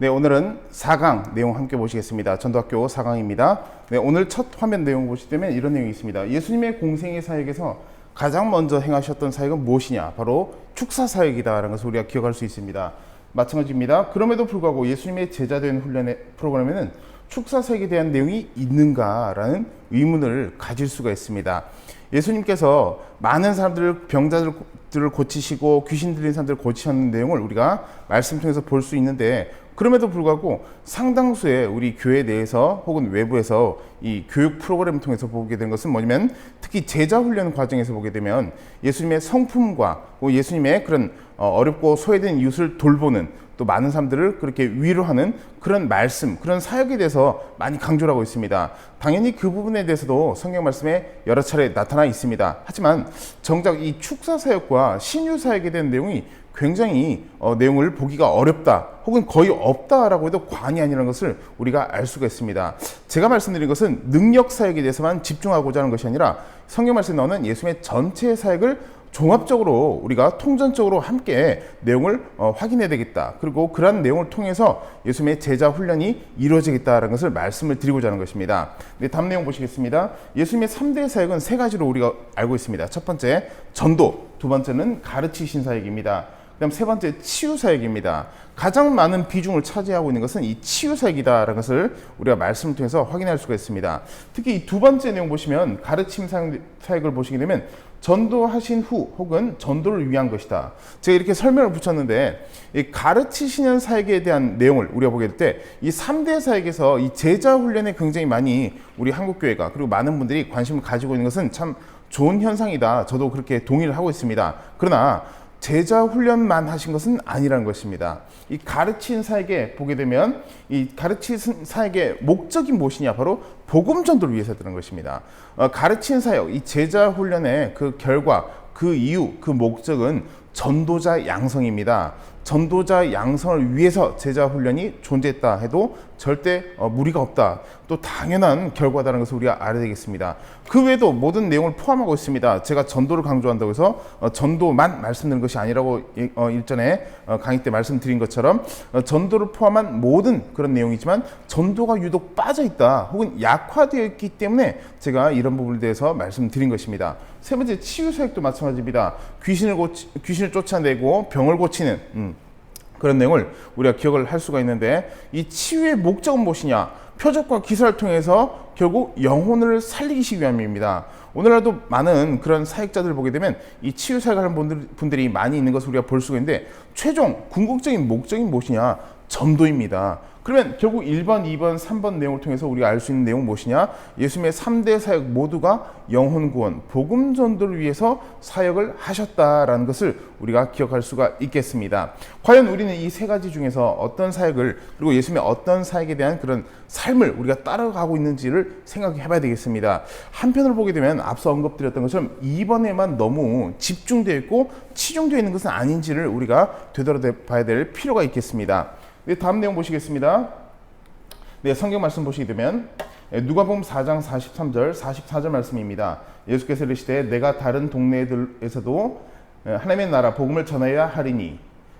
네, 오늘은 4강 내용 함께 보시겠습니다. 전도학교 4강입니다. 네, 오늘 첫 화면 내용 보시면 이런 내용이 있습니다. 예수님의 공생의 사역에서 가장 먼저 행하셨던 사역은 무엇이냐? 바로 축사 사역이다라는 것을 우리가 기억할 수 있습니다. 마찬가지입니다. 그럼에도 불구하고 예수님의 제자된 훈련의 프로그램에는 축사 사역에 대한 내용이 있는가라는 의문을 가질 수가 있습니다. 예수님께서 많은 사람들을 병자들을 고치시고 귀신 들린 사람들을 고치셨는 내용을 우리가 말씀 통해서 볼 수 있는데, 그럼에도 불구하고 상당수의 우리 교회 내에서 혹은 외부에서 이 교육 프로그램을 통해서 보게 된 것은 뭐냐면, 특히 제자 훈련 과정에서 보게 되면 예수님의 성품과 예수님의 그런 어렵고 소외된 이웃을 돌보는, 또 많은 사람들을 그렇게 위로하는 그런 말씀, 그런 사역에 대해서 많이 강조를 하고 있습니다. 당연히 그 부분에 대해서도 성경 말씀에 여러 차례 나타나 있습니다. 하지만 정작 이 축사 사역과 신유 사역에 대한 내용이 굉장히 내용을 보기가 어렵다, 혹은 거의 없다라고 해도 과언이 아니라는 것을 우리가 알 수가 있습니다. 제가 말씀드린 것은 능력 사역에 대해서만 집중하고자 하는 것이 아니라 성경 말씀에 나오는 예수님의 전체 사역을 종합적으로 우리가 통전적으로 함께 내용을 확인해야 되겠다. 그리고 그러한 내용을 통해서 예수님의 제자 훈련이 이루어지겠다는 것을 말씀을 드리고자 하는 것입니다. 네, 다음 내용 보시겠습니다. 예수님의 3대 사역은 3가지로 우리가 알고 있습니다. 첫 번째, 전도. 두 번째는 가르치신 사역입니다. 그다음 세 번째, 치유 사역입니다. 가장 많은 비중을 차지하고 있는 것은 이 치유 사역이다라는 것을 우리가 말씀을 통해서 확인할 수가 있습니다. 특히 이 두 번째 내용 보시면 가르침 사역을 보시게 되면 전도하신 후 혹은 전도를 위한 것이다. 제가 이렇게 설명을 붙였는데, 이 가르치시는 사역에 대한 내용을 우리가 보게 될 때 이 3대 사역에서 이 제자 훈련에 굉장히 많이 우리 한국교회가, 그리고 많은 분들이 관심을 가지고 있는 것은 참 좋은 현상이다. 저도 그렇게 동의를 하고 있습니다. 그러나 제자 훈련만 하신 것은 아니라는 것입니다. 이 가르친 사역에 보게 되면 이 가르친 사역의 목적이 무엇이냐? 바로 복음 전도를 위해서 했다는 것입니다. 가르친 사역, 이 제자 훈련의 그 결과, 그 이유, 그 목적은 전도자 양성입니다. 전도자 양성을 위해서 제자 훈련이 존재했다 해도 절대 무리가 없다. 또 당연한 결과다라는 것을 우리가 알아야 되겠습니다. 그 외에도 모든 내용을 포함하고 있습니다. 제가 전도를 강조한다고 해서 전도만 말씀드린 것이 아니라고 일전에 강의 때 말씀드린 것처럼 전도를 포함한 모든 그런 내용이지만 전도가 유독 빠져있다 혹은 약화되어 있기 때문에 제가 이런 부분에 대해서 말씀드린 것입니다. 세 번째, 치유 사역도 마찬가지입니다. 귀신을 쫓아내고 병을 고치는 그런 내용을 우리가 기억을 할 수가 있는데, 이 치유의 목적은 무엇이냐? 표적과 기사를 통해서 결국 영혼을 살리기 위함입니다. 오늘날도 많은 그런 사역자들을 보게 되면 이 치유 사역을 하는 분들이 많이 있는 것을 우리가 볼 수가 있는데, 최종 궁극적인 목적이 무엇이냐? 전도입니다. 그러면 결국 1번, 2번, 3번 내용을 통해서 우리가 알 수 있는 내용은 무엇이냐? 예수님의 3대 사역 모두가 영혼 구원, 복음 전도를 위해서 사역을 하셨다라는 것을 우리가 기억할 수가 있겠습니다. 과연 우리는 이 3가지 중에서 어떤 사역을, 그리고 예수님의 어떤 사역에 대한 그런 삶을 우리가 따라가고 있는지를 생각해 봐야 되겠습니다. 한편으로 보게 되면 앞서 언급드렸던 것처럼 2번에만 너무 집중되어 있고 치중되어 있는 것은 아닌지를 우리가 되돌아봐야 될 필요가 있겠습니다. 네, 다음 내용 보시겠습니다. 네, 성경 말씀 보시게 되면 누가복음 4장 43절 44절 말씀입니다. 예수께서 이르시되 내가 다른 동네들에서도 하나님의 나라 복음을 전하여야 하리니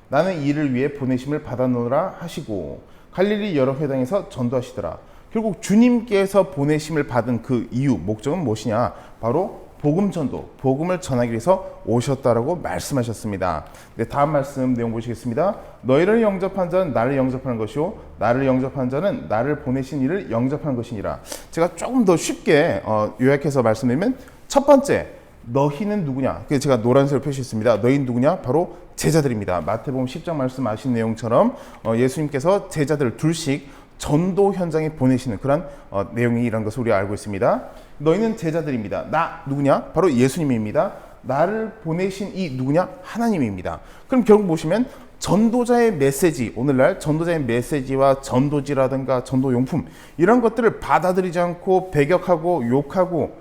나는 이를 위해 보내심을 받아노라 하시고 갈릴리 여러 회당에서 전도하시더라. 결국 주님께서 보내심을 받은 그 이유, 목적은 무엇이냐? 바로 복음 전도, 복음을 전하기 위해서 오셨다라고 말씀하셨습니다. 네, 다음 말씀 내용 보시겠습니다. 너희를 영접한 자는 나를 영접하는 것이요 나를 영접한 자는 나를 보내신 이를 영접하는 것이니라. 제가 조금 더 쉽게 요약해서 말씀드리면, 첫 번째, 너희는 누구냐? 제가 노란색으로 표시했습니다. 너희는 누구냐? 바로 제자들입니다. 마태복음 10장 말씀 아신 내용처럼 예수님께서 제자들을 둘씩 전도 현장에 보내시는 그런 내용이 이런 것을 우리가 알고 있습니다. 너희는 제자들입니다. 나 누구냐? 바로 예수님입니다. 나를 보내신 이 누구냐? 하나님입니다. 그럼 결국 보시면 전도자의 메시지, 오늘날 전도자의 메시지와 전도지라든가 전도용품, 이런 것들을 받아들이지 않고 배격하고 욕하고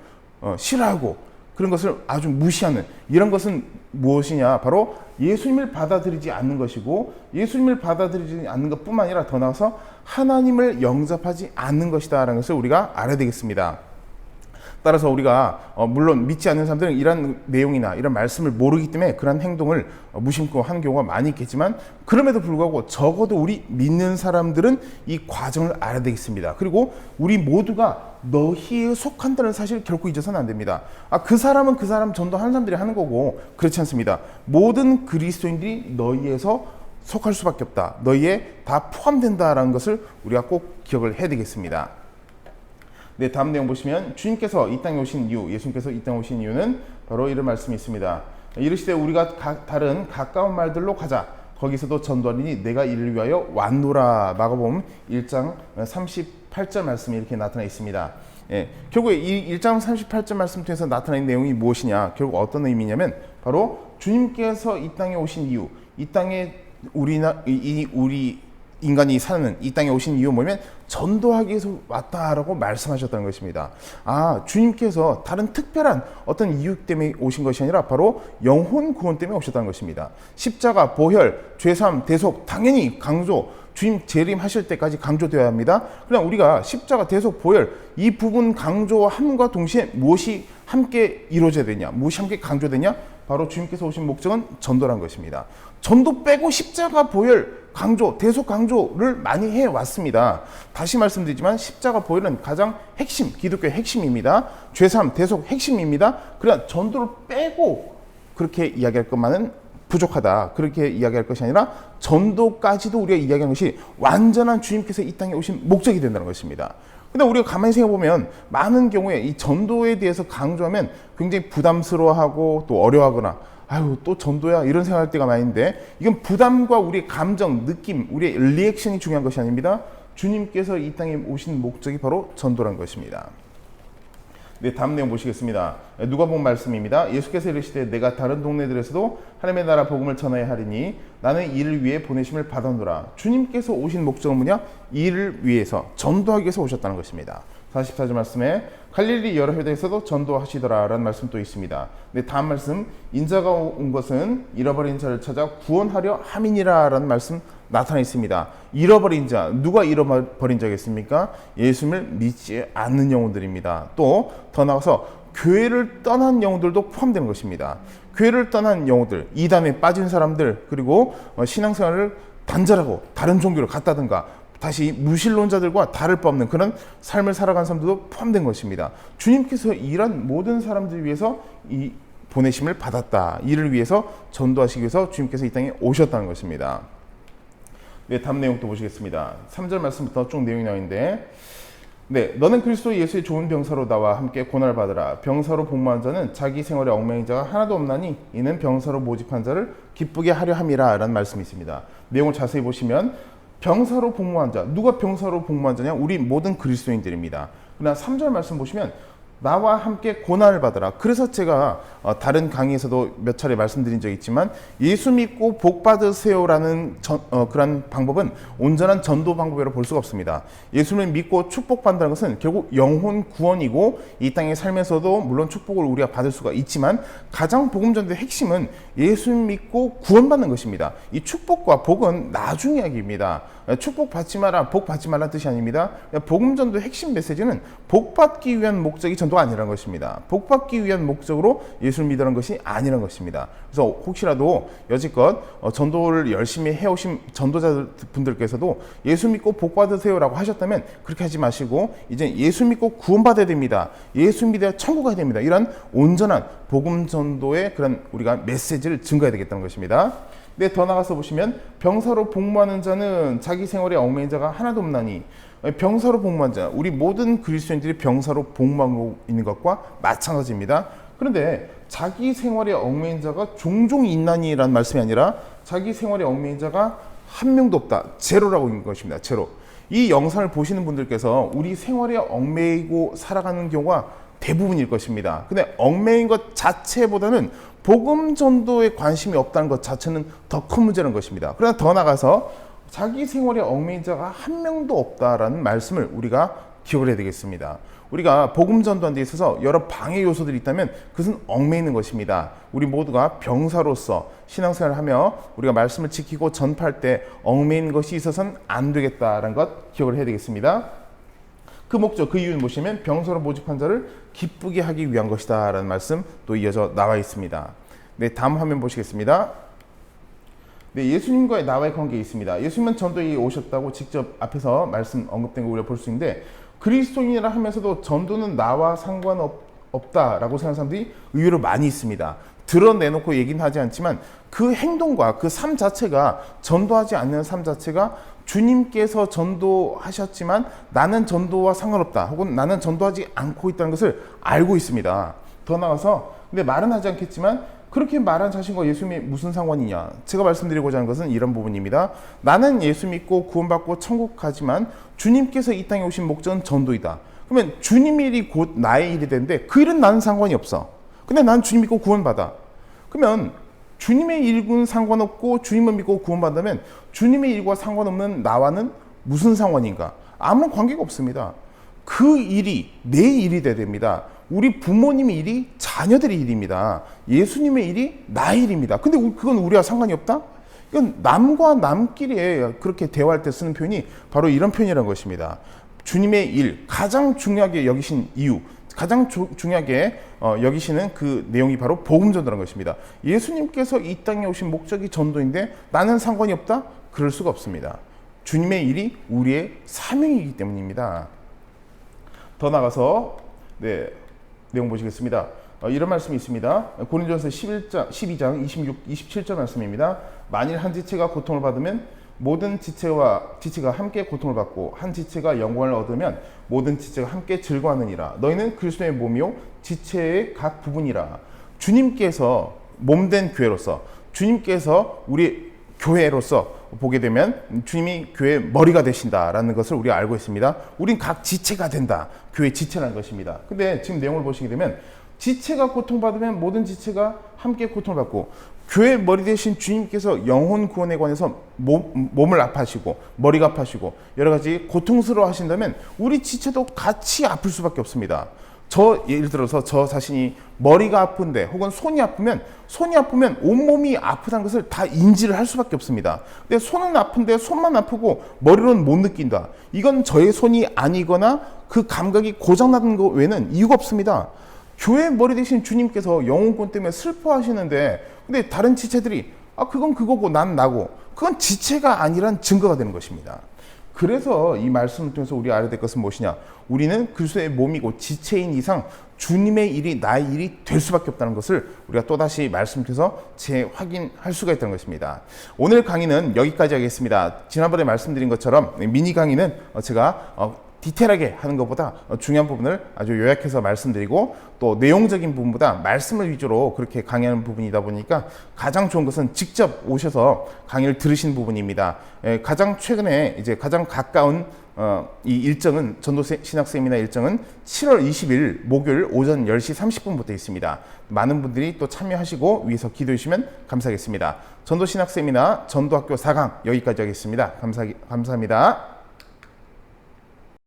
싫어하고 그런 것을 아주 무시하는, 이런 것은 무엇이냐? 바로 예수님을 받아들이지 않는 것이고, 예수님을 받아들이지 않는 것뿐만 아니라 더 나아가서 하나님을 영접하지 않는 것이다 라는 것을 우리가 알아야 되겠습니다. 따라서 우리가 물론 믿지 않는 사람들은 이런 내용이나 이런 말씀을 모르기 때문에 그런 행동을 무심코 하는 경우가 많이 있겠지만, 그럼에도 불구하고 적어도 우리 믿는 사람들은 이 과정을 알아야 되겠습니다. 그리고 우리 모두가 너희에 속한다는 사실을 결코 잊어서는 안 됩니다. 그 사람은 그 사람 전도하는 사람들이 하는 거고 그렇지 않습니다. 모든 그리스도인들이 너희에서 속할 수밖에 없다. 너희에 다 포함된다라는 것을 우리가 꼭 기억을 해야 되겠습니다. 네, 다음 내용 보시면 주님께서 이 땅에 오신 이유, 예수님께서 이 땅에 오신 이유는 바로 이런 말씀이 있습니다. 이르시되 우리가 다른 가까운 말들로 가자. 거기서도 전도하리니 내가 이를 위하여 왔노라. 마가복음 1장 38절 말씀이 이렇게 나타나 있습니다. 예, 결국 이 1장 38절 말씀 통해서 나타나는 내용이 무엇이냐? 결국 어떤 의미냐면 바로 주님께서 이 땅에 오신 이유, 이 땅에 우리 인간이 사는 이 땅에 오신 이유 뭐냐면 전도하기 위해서 왔다라고 말씀하셨다는 것입니다. 주님께서 다른 특별한 어떤 이유 때문에 오신 것이 아니라 바로 영혼 구원 때문에 오셨다는 것입니다. 십자가, 보혈, 죄사함, 대속 당연히 강조, 주님 재림하실 때까지 강조되어야 합니다. 그냥 우리가 십자가, 대속, 보혈 이 부분 강조함과 동시에 무엇이 함께 이루어져야 되냐, 무엇이 함께 강조되냐, 바로 주님께서 오신 목적은 전도란 것입니다. 전도 빼고 십자가, 보혈 강조, 대속 강조를 많이 해왔습니다. 다시 말씀드리지만 십자가, 보혈은 가장 핵심, 기독교의 핵심입니다. 죄사함, 대속 핵심입니다. 그러나 전도를 빼고 그렇게 이야기할 것만은 부족하다. 그렇게 이야기할 것이 아니라 전도까지도 우리가 이야기하는 것이 완전한 주님께서 이 땅에 오신 목적이 된다는 것입니다. 근데 우리가 가만히 생각해보면 많은 경우에 이 전도에 대해서 강조하면 굉장히 부담스러워하고 또 어려워하거나 또 전도야 이런 생각할 때가 많이 있는데, 이건 부담과 우리의 감정, 느낌, 우리의 리액션이 중요한 것이 아닙니다. 주님께서 이 땅에 오신 목적이 바로 전도란 것입니다. 네, 다음 내용 보시겠습니다. 누가복음 말씀입니다. 예수께서 이르시되 내가 다른 동네들에서도 하나님의 나라 복음을 전하여야 하리니 나는 이를 위해 보내심을 받았노라. 주님께서 오신 목적은 뭐냐? 이를 위해서, 전도하기 위해서 오셨다는 것입니다. 44절 말씀에 갈릴리 여러 회당에서도 전도하시더라 라는 말씀 또 있습니다. 네, 다음 말씀, 인자가 온 것은 잃어버린 자를 찾아 구원하려 함이니라 라는 말씀 나타나 있습니다. 잃어버린 자, 누가 잃어버린 자겠습니까? 예수님을 믿지 않는 영혼들입니다. 또 더 나아가서 교회를 떠난 영혼들도 포함되는 것입니다. 교회를 떠난 영혼들, 이단에 빠진 사람들, 그리고 신앙생활을 단절하고 다른 종교를 갖다든가 다시 무신론자들과 다를 바 없는 그런 삶을 살아가는 사람들도 포함된 것입니다. 주님께서 이런 모든 사람들을 위해서 이 보내심을 받았다. 이를 위해서 전도하시기 위해서 주님께서 이 땅에 오셨다는 것입니다. 네, 다음 내용 또 보시겠습니다. 3절 말씀부터 쭉 내용이 나와 있는데, 네, 너는 그리스도 예수의 좋은 병사로 나와 함께 고난을 받으라. 병사로 복무한 자는 자기 생활에 얽매인 자가 하나도 없나니 이는 병사로 모집한 자를 기쁘게 하려 함이라 라는 말씀이 있습니다. 내용을 자세히 보시면 병사로 복무한 자, 누가 병사로 복무한 자냐? 우리 모든 그리스도인들입니다. 그러나 3절 말씀 보시면 나와 함께 고난을 받으라. 그래서 제가 다른 강의에서도 몇 차례 말씀드린 적이 있지만 예수 믿고 복 받으세요라는 그런 방법은 온전한 전도 방법이라고 볼 수가 없습니다. 예수를 믿고 축복받는다는 것은 결국 영혼 구원이고 이 땅에 살면서도 물론 축복을 우리가 받을 수가 있지만 가장 복음 전도의 핵심은 예수 믿고 구원받는 것입니다. 이 축복과 복은 나중 이야기입니다. 축복 받지 마라, 복 받지 말라는 뜻이 아닙니다. 복음 전도의 핵심 메시지는 복 받기 위한 목적이 전도가 아니라는 것입니다. 복 받기 위한 목적으로 예수를 믿으라는 것이 아니라는 것입니다. 그래서 혹시라도 여지껏 전도를 열심히 해오신 전도자분들께서도 예수 믿고 복 받으세요라고 하셨다면 그렇게 하지 마시고 이제 예수 믿고 구원받아야 됩니다. 예수 믿어야 천국 가야 됩니다. 이런 온전한 복음 전도의 그런 우리가 메시지를 증거해야 되겠다는 것입니다. 네, 더 나가서 보시면 병사로 복무하는 자는 자기 생활에 얽매인 자가 하나도 없나니, 병사로 복무한 자, 우리 모든 그리스도인들이 병사로 복무하고 있는 것과 마찬가지입니다. 그런데 자기 생활에 얽매인 자가 종종 있나니라는 말씀이 아니라 자기 생활에 얽매인 자가 한 명도 없다, 제로라고 있는 것입니다. 제로. 이 영상을 보시는 분들께서 우리 생활에 얽매이고 살아가는 경우가 대부분일 것입니다. 근데 얽매인 것 자체보다는 복음 전도에 관심이 없다는 것 자체는 더 큰 문제라는 것입니다. 그러나 더 나가서 자기 생활에 얽매인 자가 한 명도 없다라는 말씀을 우리가 기억을 해야 되겠습니다. 우리가 복음 전도하는 데 있어서 여러 방해 요소들이 있다면 그것은 얽매이는 것입니다. 우리 모두가 병사로서 신앙생활을 하며 우리가 말씀을 지키고 전파할 때 얽매이는 것이 있어서는 안 되겠다라는 것 기억을 해야 되겠습니다. 그 목적, 그 이유는 무엇이냐면 병사로 모집한 자를 기쁘게 하기 위한 것이다 라는 말씀 또 이어져 나와 있습니다. 네, 다음 화면 보시겠습니다. 네, 예수님과의 나와의 관계에 있습니다. 예수님은 전도에 오셨다고 직접 앞에서 말씀 언급된 거 우리가 볼 수 있는데, 그리스도인이라 하면서도 전도는 나와 상관없다라고 생각하는 사람들이 의외로 많이 있습니다. 드러내놓고 얘기는 하지 않지만 그 행동과 그 삶 자체가, 전도하지 않는 삶 자체가 주님께서 전도하셨지만 나는 전도와 상관없다, 혹은 나는 전도하지 않고 있다는 것을 알고 있습니다. 더 나아가서, 근데 말은 하지 않겠지만 그렇게 말한 자신과 예수님이 무슨 상관이냐, 제가 말씀드리고자 하는 것은 이런 부분입니다. 나는 예수 믿고 구원받고 천국 가지만 주님께서 이 땅에 오신 목적은 전도이다. 그러면 주님 일이 곧 나의 일이 되는데 그 일은 나는 상관이 없어. 근데 난 주님 믿고 구원받아. 그러면 주님의 일과는 상관없고 주님을 믿고 구원받으면 주님의 일과 상관없는 나와는 무슨 상관인가? 아무런 관계가 없습니다. 그 일이 내 일이 돼야 됩니다. 우리 부모님의 일이 자녀들의 일입니다. 예수님의 일이 나의 일입니다. 근데 그건 우리와 상관이 없다? 이건 남과 남끼리 그렇게 대화할 때 쓰는 표현이 바로 이런 표현이라는 것입니다. 주님의 일, 가장 중요하게 여기신 이유, 가장 중요하게 여기시는 그 내용이 바로 복음 전도라는 것입니다. 예수님께서 이 땅에 오신 목적이 전도인데 나는 상관이 없다? 그럴 수가 없습니다. 주님의 일이 우리의 사명이기 때문입니다. 더 나가서 내용 보시겠습니다. 이런 말씀이 있습니다. 고린도전서 12장 26, 27절 말씀입니다. 만일 한 지체가 고통을 받으면 모든 지체가 함께 고통을 받고 한 지체가 영광을 얻으면 모든 지체가 함께 즐거워하느니라. 너희는 그리스도의 몸이요 지체의 각 부분이라. 주님께서 몸된 교회로서, 주님께서 우리 교회로서 보게 되면 주님이 교회의 머리가 되신다라는 것을 우리가 알고 있습니다. 우린 각 지체가 된다. 교회 지체라는 것입니다. 근데 지금 내용을 보시게 되면 지체가 고통받으면 모든 지체가 함께 고통을 받고, 교회 머리 되신 주님께서 영혼 구원에 관해서 몸을 아파하시고 머리가 아파하시고 여러 가지 고통스러워 하신다면 우리 지체도 같이 아플 수밖에 없습니다. 예를 들어서 저 자신이 머리가 아픈데 혹은 손이 아프면 온몸이 아프다는 것을 다 인지를 할 수밖에 없습니다. 근데 손은 아픈데 손만 아프고 머리로는 못 느낀다. 이건 저의 손이 아니거나 그 감각이 고장나는 것 외에는 이유가 없습니다. 교회 머리 되신 주님께서 영혼권 때문에 슬퍼하시는데, 근데 다른 지체들이 그건 그거고 난 나고, 그건 지체가 아니란 증거가 되는 것입니다. 그래서 이 말씀을 통해서 우리가 알아야 될 것은 무엇이냐? 우리는 그리스도의 몸이고 지체인 이상 주님의 일이 나의 일이 될 수밖에 없다는 것을 우리가 또다시 말씀을 통해서 재확인할 수가 있다는 것입니다. 오늘 강의는 여기까지 하겠습니다. 지난번에 말씀드린 것처럼 미니 강의는 제가 디테일하게 하는 것보다 중요한 부분을 아주 요약해서 말씀드리고, 또 내용적인 부분보다 말씀을 위주로 그렇게 강의하는 부분이다 보니까 가장 좋은 것은 직접 오셔서 강의를 들으신 부분입니다. 가장 최근에 이제 가장 가까운 이 일정은, 전도 신학 세미나 일정은 7월 20일 목요일 오전 10시 30분부터 있습니다. 많은 분들이 또 참여하시고 위에서 기도해 주시면 감사하겠습니다. 전도 신학 세미나 전도학교 4강 여기까지 하겠습니다. 감사합니다.